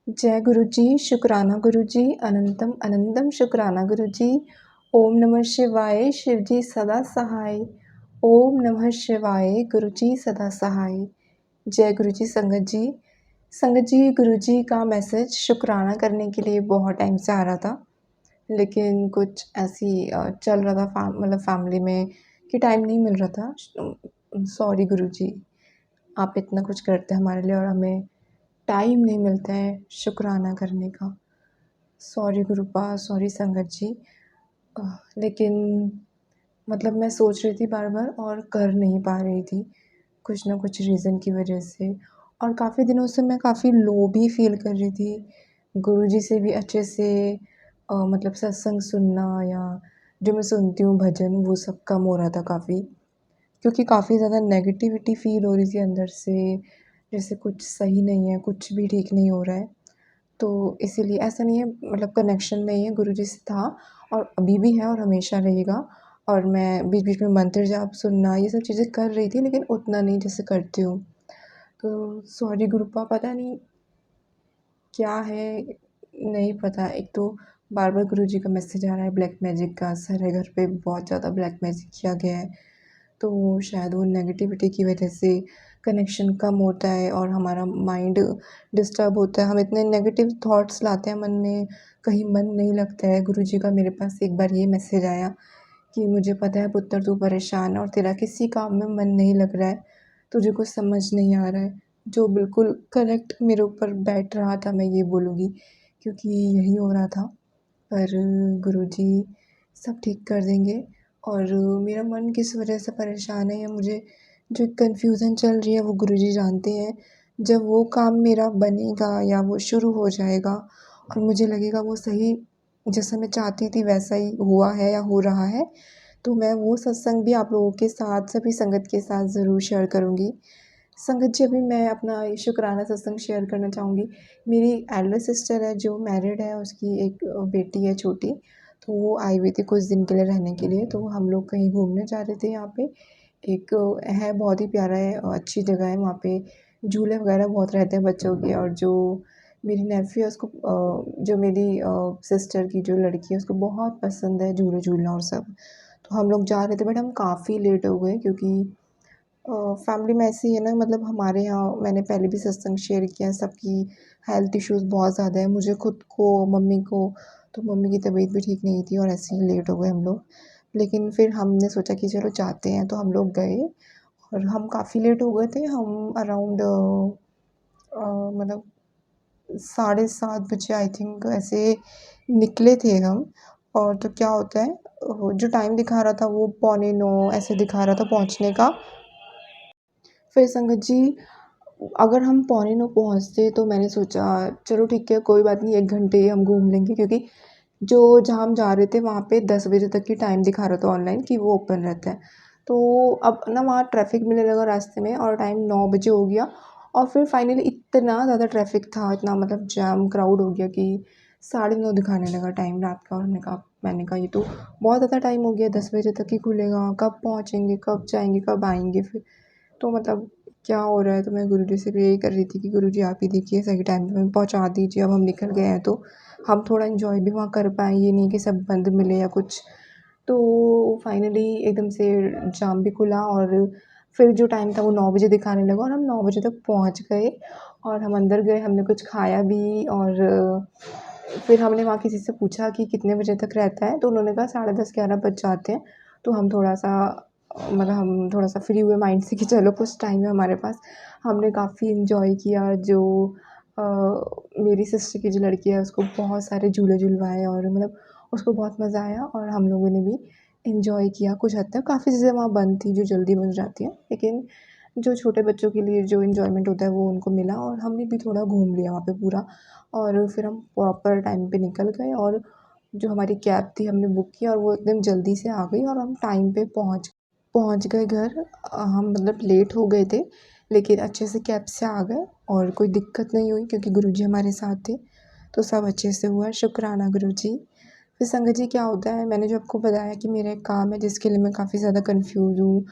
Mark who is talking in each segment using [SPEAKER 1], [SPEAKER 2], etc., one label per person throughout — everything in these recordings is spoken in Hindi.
[SPEAKER 1] जय गुरु जी, शुक्राना गुरु जी, अनंतम अनंतम शुक्राना गुरु जी। ओम नमः शिवाय, शिव जी सदा सहाय। ओम नमः शिवाय, गुरु जी सदा सहाय। जय गुरु जी संगत जी। संगत जी, गुरु जी का मैसेज शुक्राना करने के लिए बहुत टाइम से आ रहा था, लेकिन कुछ ऐसी चल रहा था मतलब फैमिली में कि टाइम नहीं मिल रहा था। सॉरी गुरु जी, आप इतना कुछ करते हैं हमारे लिए और हमें टाइम नहीं मिलता है शुक्राना करने का। सॉरी गुरुपा, सॉरी संगत जी। अ, लेकिन मतलब मैं सोच रही थी बार-बार और कर नहीं पा रही थी, कुछ ना कुछ रीज़न की वजह से। और काफ़ी दिनों से मैं काफ़ी लो भी फ़ील कर रही थी। गुरुजी से भी अच्छे से मतलब सत्संग सुनना या जो मैं सुनती हूँ भजन, वो सब कम हो रहा था काफ़ी। क्योंकि काफ़ी ज़्यादा नेगेटिविटी फ़ील हो रही थी अंदर से, जैसे कुछ सही नहीं है, कुछ भी ठीक नहीं हो रहा है। तो इसीलिए ऐसा नहीं है, मतलब कनेक्शन नहीं है, गुरुजी से था और अभी भी है और हमेशा रहेगा। और मैं बीच-बीच में मंत्र जाप सुनना ये सब चीज़ें कर रही थी, लेकिन उतना नहीं जैसे करती हूँ। तो सॉरी गुरुपा, पता नहीं क्या है, नहीं पता। एक तो बार-बार गुरुजी का मैसेज आ रहा है ब्लैक मैजिक का असर है घर पे, बहुत ज़्यादा ब्लैक मैजिक किया गया है। तो शायद वो नेगेटिविटी की वजह से कनेक्शन कम होता है और हमारा माइंड डिस्टर्ब होता है। हम इतने नेगेटिव थॉट्स लाते हैं मन में, कहीं मन नहीं लगता है। गुरुजी का मेरे पास एक बार ये मैसेज आया कि मुझे पता है पुत्र तू परेशान है और तेरा किसी काम में मन नहीं लग रहा है, तुझे कुछ समझ नहीं आ रहा है। जो बिल्कुल करेक्ट मेरे ऊपर बैठ रहा था, मैं ये बोलूँगी, क्योंकि यही हो रहा था। पर गुरुजी सब ठीक कर देंगे। और मेरा मन किस वजह से परेशान है या मुझे जो कन्फ्यूज़न चल रही है वो गुरुजी जानते हैं। जब वो काम मेरा बनेगा या वो शुरू हो जाएगा और मुझे लगेगा वो सही जैसा मैं चाहती थी वैसा ही हुआ है या हो रहा है, तो मैं वो सत्संग भी आप लोगों के साथ, सभी संगत के साथ ज़रूर शेयर करूँगी। संगत जी, अभी मैं अपना ये शुक्राना सत्संग शेयर करना चाहूँगी। मेरी एल्डर सिस्टर है जो मैरिड है, उसकी एक बेटी है छोटी, तो वो आई हुई थी कुछ दिन के लिए रहने के लिए, तो हम लोग कहीं घूमने जा रहे थे यहाँ पे। एक है, बहुत ही प्यारा है, अच्छी जगह है वहाँ पे, झूले वगैरह बहुत रहते हैं बच्चों के। और जो मेरी नेफ़्यू है उसको जो मेरी सिस्टर की जो लड़की है उसको बहुत पसंद है झूले झूलना और सब। तो हम लोग जा रहे थे, बट हम काफ़ी लेट हो गए क्योंकि फैमिली में ऐसे ही है ना, मतलब हमारे यहाँ मैंने पहले भी सत्संग शेयर किया है, सबकी हेल्थ इश्यूज़ बहुत ज़्यादा है, मुझे खुद को, मम्मी को, तो मम्मी की तबीयत भी ठीक नहीं थी और ऐसे ही लेट हो गए हम लोग। लेकिन फिर हमने सोचा कि चलो जाते हैं, तो हम लोग गए और हम काफ़ी लेट हो गए थे। हम अराउंड मतलब 7:30 बजे आई थिंक ऐसे निकले थे हम। और तो क्या होता है, जो टाइम दिखा रहा था वो पौने 9 ऐसे दिखा रहा था पहुँचने का। फिर संगत जी, अगर हम पौने 9 पहुँचते तो मैंने सोचा चलो ठीक है, कोई बात नहीं, 1 घंटे हम घूम लेंगे, क्योंकि जो जहाँ हम जा रहे थे वहाँ पे 10 बजे तक की टाइम दिखा रहा था ऑनलाइन कि वो ओपन रहता है। तो अब ना वहाँ ट्रैफ़िक मिलने लगा रास्ते में और टाइम 9 बजे हो गया। और फिर फाइनली इतना ज़्यादा ट्रैफ़िक था, इतना मतलब जाम क्राउड हो गया कि साढ़े 9 दिखाने लगा टाइम रात का। और मैंने कहा ये तो बहुत ज़्यादा टाइम हो गया, 10 बजे तक ही खुलेगा, कब पहुँचेंगे, कब जाएँगे, कब आएँगे फिर? तो मतलब क्या हो रहा है? तो मैं गुरुजी से भी यही कर रही थी कि गुरुजी आप ही देखिए, सही टाइम पे हमें पहुँचा दीजिए। अब हम निकल गए हैं तो हम थोड़ा एन्जॉय भी वहाँ कर पाएँ, ये नहीं कि सब बंद मिले या कुछ। तो फाइनली एकदम से जाम भी खुला और फिर जो टाइम था वो 9 बजे दिखाने लगा और हम 9 बजे तक पहुँच गए। और हम अंदर गए, हमने कुछ खाया भी। और फिर हमने वहाँ किसी से पूछा कि कितने बजे तक रहता है, तो उन्होंने कहा 10:30-11 बज जाते हैं। तो हम थोड़ा-सा मतलब हम थोड़ा-सा फ्री हुए माइंड से कि चलो कुछ टाइम है हमारे पास। हमने काफ़ी एन्जॉय किया। जो अ, मेरी सिस्टर की जो लड़की है उसको बहुत सारे झूले झुलवाए और मतलब उसको बहुत मज़ा आया और हम लोगों ने भी एन्जॉय किया कुछ हद तक। काफ़ी चीज़ें वहाँ बंद थी जो जल्दी बन जाती हैं, लेकिन जो छोटे बच्चों के लिए जो एन्जॉयमेंट होता है वो उनको मिला और हमने भी थोड़ा घूम लिया वहाँ पे पूरा। और फिर हम प्रॉपर टाइम पे निकल गए और जो हमारी कैब थी हमने बुक की और वो एकदम जल्दी से आ गई और हम टाइम पे पहुँच गए घर। हम मतलब लेट हो गए थे, लेकिन अच्छे से कैब से आ गए और कोई दिक्कत नहीं हुई क्योंकि गुरुजी हमारे साथ थे, तो सब अच्छे से हुआ। शुक्राना गुरुजी। फिर संगत जी, क्या होता है, मैंने जो आपको बताया कि मेरा एक काम है जिसके लिए मैं काफ़ी ज़्यादा कन्फ्यूज़ हूँ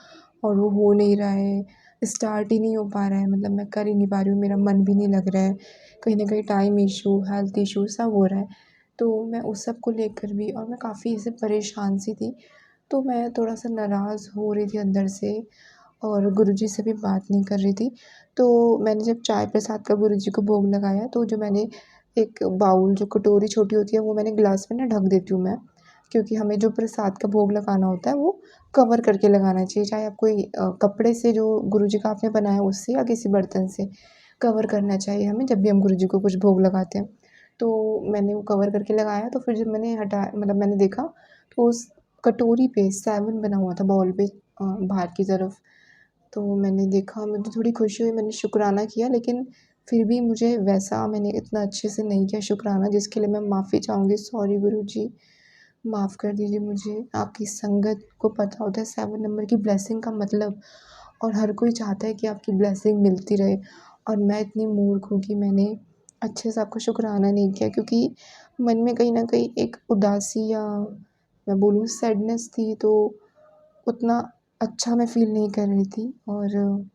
[SPEAKER 1] और वो हो नहीं रहा है। स्टार्ट ही नहीं हो पा रहा है, मतलब मैं कर ही नहीं पा रही हूँ, मेरा मन भी नहीं लग रहा है, कहीं न कहीं टाइम इश्यू, हेल्थ इश्यू सब हो रहा है। तो मैं उस सब को लेकर भी और मैं काफ़ी ऐसे परेशान सी थी, तो मैं थोड़ा-सा नाराज़ हो रही थी अंदर से और गुरुजी से भी बात नहीं कर रही थी। तो मैंने जब चाय प्रसाद का गुरुजी को भोग लगाया, तो जो मैंने एक बाउल जो कटोरी छोटी होती है वो मैंने ग्लास में ना ढक देती हूँ मैं, क्योंकि हमें जो प्रसाद का भोग लगाना होता है वो कवर करके लगाना चाहिए, चाहे आप कोई कपड़े से जो गुरुजी का आपने बनाया उससे या किसी बर्तन से कवर करना चाहिए हमें जब भी हम गुरुजी को कुछ भोग लगाते हैं। तो मैंने वो कवर करके लगाया, तो फिर जब मैंने मतलब मैंने देखा तो उस कटोरी पे 7 बना हुआ था बाउल पे, बाहर की तरफ। तो मैंने देखा, मुझे थोड़ी खुशी हुई, मैंने शुक्राना किया, लेकिन फिर भी मुझे वैसा मैंने इतना अच्छे से नहीं किया शुक्राना, जिसके लिए मैं माफ़ी चाहूँगी। सॉरी गुरुजी, माफ़ कर दीजिए मुझे। आपकी संगत को पता होता है 7 नंबर की ब्लेसिंग का मतलब, और हर कोई चाहता है कि आपकी ब्लेसिंग मिलती रहे, और मैं इतनी मूर्ख हूँ कि मैंने अच्छे से आपका शुक्राना नहीं किया, क्योंकि मन में कहीं न कहीं एक उदासी या मैं बोलूँ सैडनेस थी, तो उतना अच्छा मैं फ़ील नहीं कर रही थी। और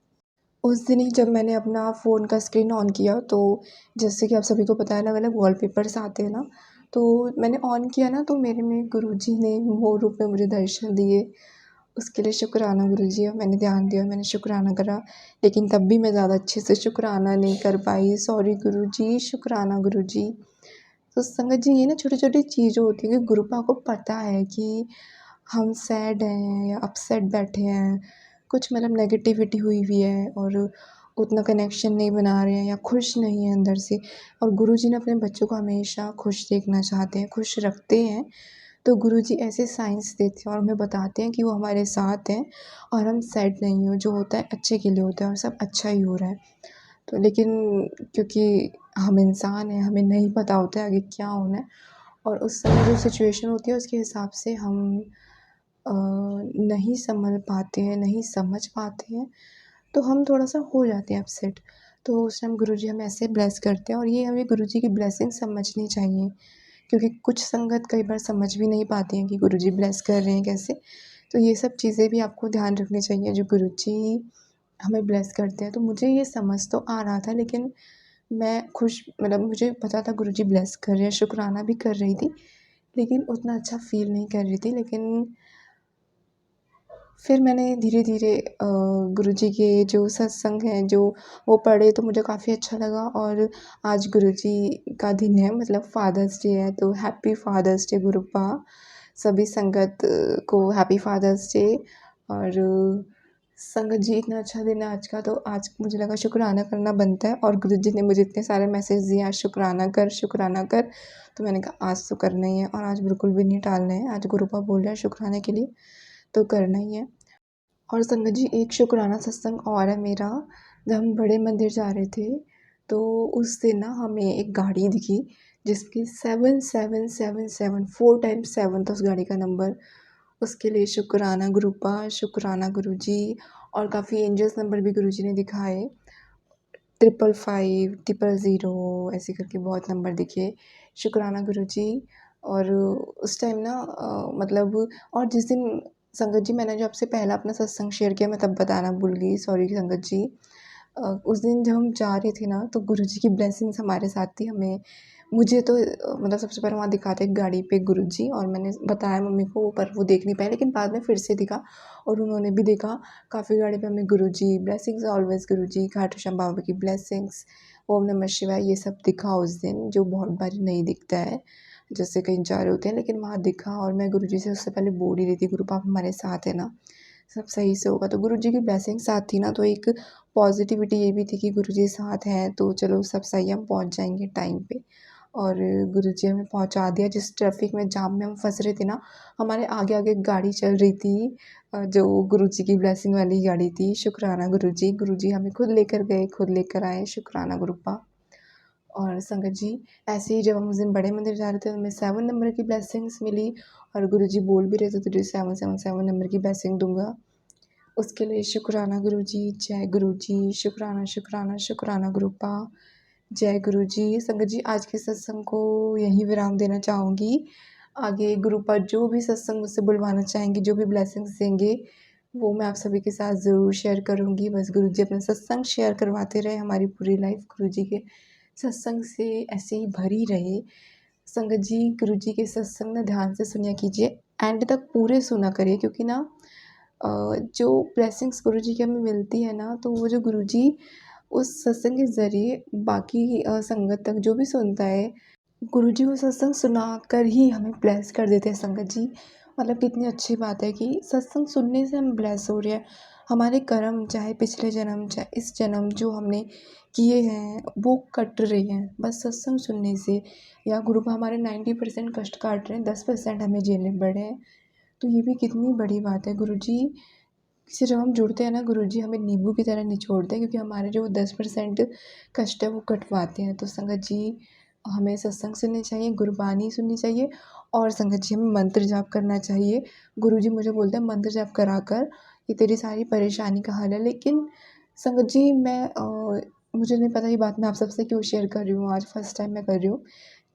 [SPEAKER 1] उस दिन ही जब मैंने अपना फ़ोन का स्क्रीन ऑन किया, तो जैसे कि आप सभी को पता है अलग-अलग वॉलपेपर्स आते हैं ना, तो मैंने ऑन किया ना, तो मेरे में गुरुजी ने मोर रूप में मुझे दर्शन दिए। उसके लिए शुक्राना गुरुजी, और मैंने ध्यान दिया, मैंने शुक्राना करा, लेकिन तब भी मैं ज़्यादा अच्छे से शुक्राना नहीं कर पाई। सॉरी गुरुजी, शुक्राना गुरुजी। तो संगत जी, ये ना छोटी-छोटी चीज़ें होती हैं कि गुरुपा को पता है कि हम सैड हैं या अपसेट बैठे हैं, कुछ मतलब नेगेटिविटी हुई हुई है और उतना कनेक्शन नहीं बना रहे हैं या खुश नहीं हैं अंदर से, और गुरुजी ने अपने बच्चों को हमेशा खुश देखना चाहते हैं, खुश रखते हैं। तो गुरुजी ऐसे साइंस देते हैं और हमें बताते हैं कि वो हमारे साथ हैं और हम सैड नहीं हो, जो होता है अच्छे के लिए होता है और सब अच्छा ही हो रहा है। तो लेकिन क्योंकि हम इंसान हैं, हमें नहीं पता होता है आगे क्या होना है, और उस समय जो सिचुएशन होती है उसके हिसाब से हम नहीं सँभल पाते हैं, नहीं समझ पाते हैं, तो हम थोड़ा-सा हो जाते हैं अपसेट। तो उस टाइम गुरुजी हमें ऐसे ब्लेस करते हैं, और ये हमें गुरुजी की ब्लेसिंग समझनी चाहिए, क्योंकि कुछ संगत कई बार समझ भी नहीं पाती हैं कि गुरुजी ब्लेस कर रहे हैं कैसे। तो ये सब चीज़ें भी आपको ध्यान रखनी चाहिए, जो गुरुजी हमें ब्लेस करते हैं। तो मुझे ये समझ तो आ रहा था, लेकिन मैं खुश, मतलब मुझे पता था गुरुजी ब्लेस कर रहे हैं, शुक्राना भी कर रही थी, लेकिन उतना अच्छा फ़ील नहीं कर रही थी। लेकिन फिर मैंने धीरे-धीरे गुरुजी के जो सत्संग हैं, जो वो पढ़े, तो मुझे काफ़ी अच्छा लगा, और आज गुरुजी का दिन है, मतलब फ़ादर्स डे है, तो हैप्पी फ़ादर्स डे गुरुपा। सभी संगत को हैप्पी फ़ादर्स डे। और संगत जी, इतना अच्छा दिन है आज का, तो आज मुझे लगा शुक्राना करना बनता है, और गुरुजी ने मुझे इतने सारे मैसेज दिए, आज शुक्राना कर, शुक्राना कर। तो मैंने कहा आज तो करना ही है, और आज बिल्कुल भी नहीं टालना है, आज गुरुपा बोल रहे हैं शुक्राने के लिए, तो करना ही है। और संगत जी, एक शुक्राना सत्संग और है मेरा। जब हम बड़े मंदिर जा रहे थे, तो उस दिन ना हमें एक गाड़ी दिखी, जिसकी 7777 4 टाइम्स 7 था उस गाड़ी का नंबर। उसके लिए शुक्राना गुरुपा, शुक्राना गुरुजी, और काफ़ी एंजल्स नंबर भी गुरुजी ने दिखाए, 555, 000 ऐसे करके बहुत नंबर दिखे। शुक्राना गुरुजी। और उस टाइम ना मतलब, और जिस दिन संगत जी मैंने जो आपसे पहला अपना सत्संग शेयर किया, मैं तब बताना भूल गई, सॉरी संगत जी। उस दिन जब हम जा रहे थे ना, तो गुरुजी की ब्लेसिंग्स हमारे साथ थी। हमें मुझे तो मतलब सबसे पहले वहाँ दिखा था एक गाड़ी पे गुरुजी, और मैंने बताया मम्मी को, पर वो देख नहीं पाए, लेकिन बाद में फिर से दिखा और उन्होंने भी देखा। काफ़ी गाड़ी पे हमें गुरुजी, ब्लेसिंग्स ऑलवेज़ गुरुजी, खाटू श्याम बाबा की ब्लेसिंग्स, ओम नमः शिवाय, ये सब दिखा उस दिन, जो बहुत बार नहीं दिखता है, जैसे कहीं जा रहे होते हैं, लेकिन वहाँ दिखा। और मैं गुरुजी से उससे पहले बोल ही रही थी, गुरु आप हमारे साथ है ना, सब सही से होगा। तो गुरुजी की ब्लेसिंग साथ थी ना, तो एक पॉजिटिविटी ये भी थी कि गुरुजी साथ हैं, तो चलो सब सही है, हम पहुँच जाएँगे टाइम पे। और गुरुजी हमें पहुँचा दिया। जिस ट्रैफ़िक में जाम में हम फँस रहे थे ना, हमारे आगे-आगे एक गाड़ी चल रही थी, जो गुरुजी की ब्लेसिंग वाली गाड़ी थी। शुक्राना गुरुजी, गुरुजी हमें खुद लेकर गए, खुद लेकर आए, शुक्राना गुरुपा। और संगत जी, ऐसे ही जब हम उस दिन बड़े मंदिर जा रहे थे, तो हमें 7 नंबर की ब्लेसिंग्स मिली, और गुरुजी बोल भी रहे थे, तुझे 777 नंबर की ब्लेसिंग दूँगा। उसके लिए शुक्राना गुरुजी, जय गुरुजी, शुक्राना, शुक्राना, शुक्राना गुरुपा, जय गुरुजी। संगत जी, आज के सत्संग को यहीं विराम देना चाहूँगी। आगे गुरुपा जो भी सत्संग मुझसे बुलवाना चाहेंगे, जो भी ब्लेसिंग्स देंगे, वो मैं आप सभी के साथ ज़रूर शेयर करूँगी। बस गुरुजी अपना सत्संग शेयर करवाते रहे, हमारी पूरी लाइफ गुरुजी के सत्संग से ऐसे ही भरी रहे। संगत जी, गुरुजी के सत्संग ना ध्यान से सुना कीजिए, एंड तक पूरे सुना करिए, क्योंकि ना जो ब्लेसिंग्स गुरुजी की हमें मिलती है ना, तो वो जो गुरुजी उस सत्संग के ज़रिए बाकी संगत तक जो भी सुनता है, गुरुजी वो सत्संग सुनाकर ही हमें ब्लेस कर देते हैं संगत जी। मतलब कितनी अच्छी बात है कि सत्संग सुनने से हम ब्लेस हो रहे हैं। हमारे कर्म, चाहे पिछले जन्म, चाहे इस जन्म जो हमने किए हैं, वो कट रहे हैं बस सत्संग सुनने से। या गुरु हमारे 90% कष्ट काट रहे हैं, 10% हमें झेलने पड़ रहे हैं। तो ये भी कितनी बड़ी बात है। गुरुजी से जब हम जुड़ते हैं ना, गुरुजी हमें नींबू की तरह निचोड़ते हैं, क्योंकि हमारे जो 10% कष्ट है वो कटवाते हैं। तो संगत जी, हमें सत्संग सुननी चाहिए, गुरबानी सुननी चाहिए, और संगत जी हमें मंत्र जाप करना चाहिए। गुरुजी मुझे बोलते हैं मंत्र जाप करा कर, ये तेरी सारी परेशानी का हल है। लेकिन संगत जी, मुझे नहीं पता ये बात मैं आप सबसे क्यों शेयर कर रही हूँ, आज फर्स्ट टाइम मैं कर रही हूँ,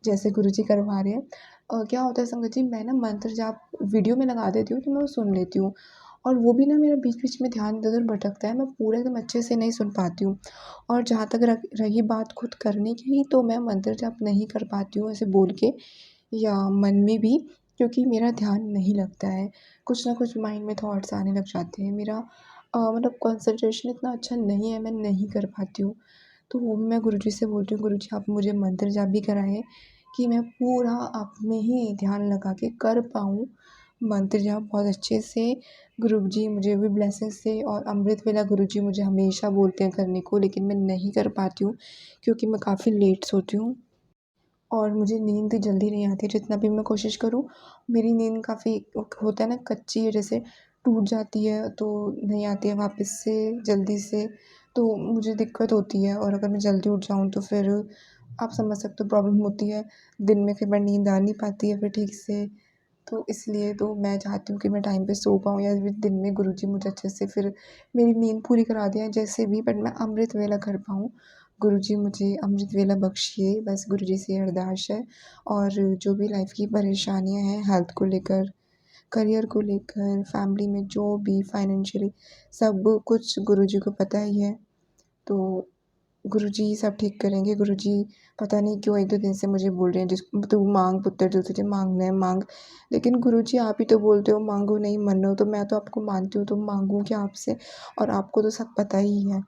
[SPEAKER 1] जैसे गुरुजी करवा रहे हैं। क्या होता है संगत जी, मैं ना मंत्र जाप वीडियो में लगा देती हूँ, तो मैं वो सुन लेती हूँ, और वो भी ना मेरा बीच-बीच में ध्यान इधर-उधर भटकता है, मैं पूरा एकदम अच्छे से नहीं सुन पाती हूँ। और जहाँ तक रही बात खुद करने की, तो मैं मंत्र जाप नहीं कर पाती हूँ ऐसे बोल के या मन में भी, क्योंकि मेरा ध्यान नहीं लगता है। कुछ ना कुछ माइंड में थॉट्स आने लग जाते हैं। मेरा मतलब कंसंट्रेशन इतना अच्छा नहीं है, मैं नहीं कर पाती हूँ। तो वो भी मैं गुरुजी से बोलती हूँ, गुरुजी आप मुझे मंत्र जाप भी कराएँ कि मैं पूरा आप में ही ध्यान लगा के कर पाऊँ मंत्र जाप बहुत अच्छे से। गुरुजी मुझे भी ब्लेसिंग्स दें, और अमृत वेला गुरुजी मुझे हमेशा बोलते हैं करने को, लेकिन मैं नहीं कर पाती हूँ, क्योंकि मैं काफ़ी लेट सोती हूँ और मुझे नींद जल्दी नहीं आती। जितना भी मैं कोशिश करूँ, मेरी नींद काफ़ी होता है ना, कच्ची है, जैसे टूट जाती है तो नहीं आती है वापस से जल्दी से, तो मुझे दिक्कत होती है। और अगर मैं जल्दी उठ जाऊँ तो फिर आप समझ सकते हो प्रॉब्लम होती है। दिन में कई बार नींद आ नहीं पाती है फिर ठीक से। तो इसलिए तो मैं चाहती हूँ कि मैं टाइम पे सो पाऊँ, या फिर दिन में गुरुजी मुझे अच्छे से फिर मेरी नींद पूरी करा दें जैसे भी, बट मैं अमृत वेला कर पाऊँ। गुरुजी मुझे अमृत वेला बख्शिए, बस गुरुजी से अरदास है। और जो भी लाइफ़ की परेशानियाँ हैं, हेल्थ को लेकर, करियर को लेकर, फैमिली में जो भी फाइनेंशियली, सब कुछ गुरुजी को पता ही है। तो गुरुजी सब ठीक करेंगे। गुरुजी पता नहीं क्यों 1-2 दिन से मुझे बोल रहे हैं, जिस तू माँग पुत्र, जो तुझे माँगना है माँग। लेकिन गुरुजी आप ही तो बोलते हो माँगो नहीं मनो, तो मैं तो आपको मानती हूँ, तो माँगूँ क्या आपसे? और आपको तो सब पता ही है,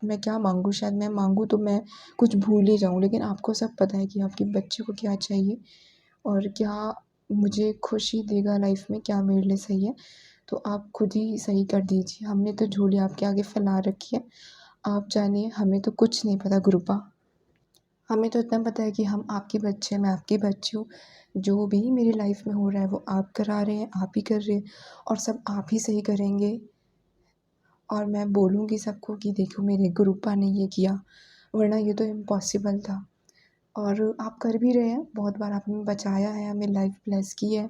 [SPEAKER 1] मैं क्या माँगूँ? शायद मैं माँगूँ तो मैं कुछ भूल ही जाऊँ, लेकिन आपको सब पता है कि आपके बच्चे को क्या चाहिए और क्या मुझे खुशी देगा लाइफ़ में, क्या मेरे लिए सही है। तो आप खुद ही सही कर दीजिए। हमने तो झोली आपके आगे फैला रखी है। आप जानिए, हमें तो कुछ नहीं पता गुरुपा। हमें तो इतना पता है कि हम आपके बच्चे हैं, मैं आपकी बच्ची हूँ। जो भी मेरी लाइफ़ में हो रहा है वो आप करा रहे हैं, आप ही कर रहे हैं, और सब आप ही सही करेंगे। और मैं बोलूँगी सबको कि देखो मेरे गुरुपा ने ये किया, वरना ये तो इम्पॉसिबल था। और आप कर भी रहे हैं, बहुत बार आपने बचाया है, हमें लाइफ़ ब्लेस की है।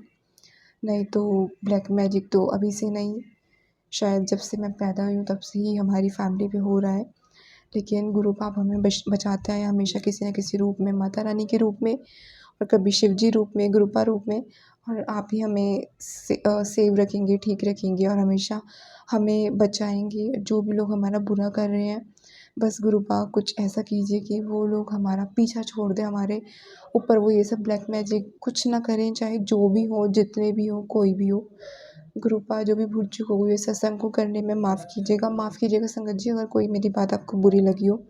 [SPEAKER 1] नहीं तो ब्लैक मैजिक तो अभी से नहीं, शायद जब से मैं पैदा हुई हूँ तब से ही हमारी फैमिली पे हो रहा है। लेकिन गुरु पाप हमें बचाते हैं हमेशा, किसी न किसी रूप में, माता रानी के रूप में, और कभी शिव जी रूप में, गुरुपा रूप में। और आप ही हमें सेव रखेंगे, ठीक रखेंगे, और हमेशा हमें बचाएँगे। जो भी लोग हमारा बुरा कर रहे हैं, बस गुरुपा कुछ ऐसा कीजिए कि वो लोग हमारा पीछा छोड़ दें, हमारे ऊपर वो ये सब ब्लैक मैजिक कुछ ना करें, चाहे जो भी हो, जितने भी हो, कोई भी हो। कृपा जो भी भूल चूक हो गई है सत्संग को करने में माफ़ कीजिएगा संगत जी, अगर कोई मेरी बात आपको बुरी लगी हो।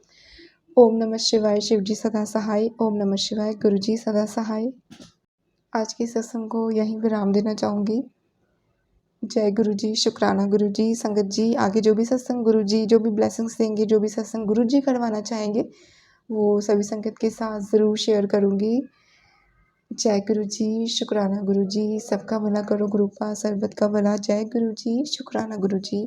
[SPEAKER 1] ओम नमः शिवाय, शिव जी सदा सहाय। ओम नमः शिवाय, गुरु जी सदा सहाय। आज के सत्संग को यहीं विराम देना चाहूँगी। जय गुरु जी, शुक्राना गुरु जी, संगत जी, आगे जो भी सत्संग गुरु जी जो भी ब्लेसिंग्स देंगे, जो भी सत्संग गुरु जी करवाना चाहेंगे, वो सभी संगत के साथ ज़रूर शेयर करूँगी। जय गुरु जी, शुक्राना गुरु जी, सबका भला करो गुरुपा, सर्बत का भला। जय गुरु जी, शुक्राना गुरु जी।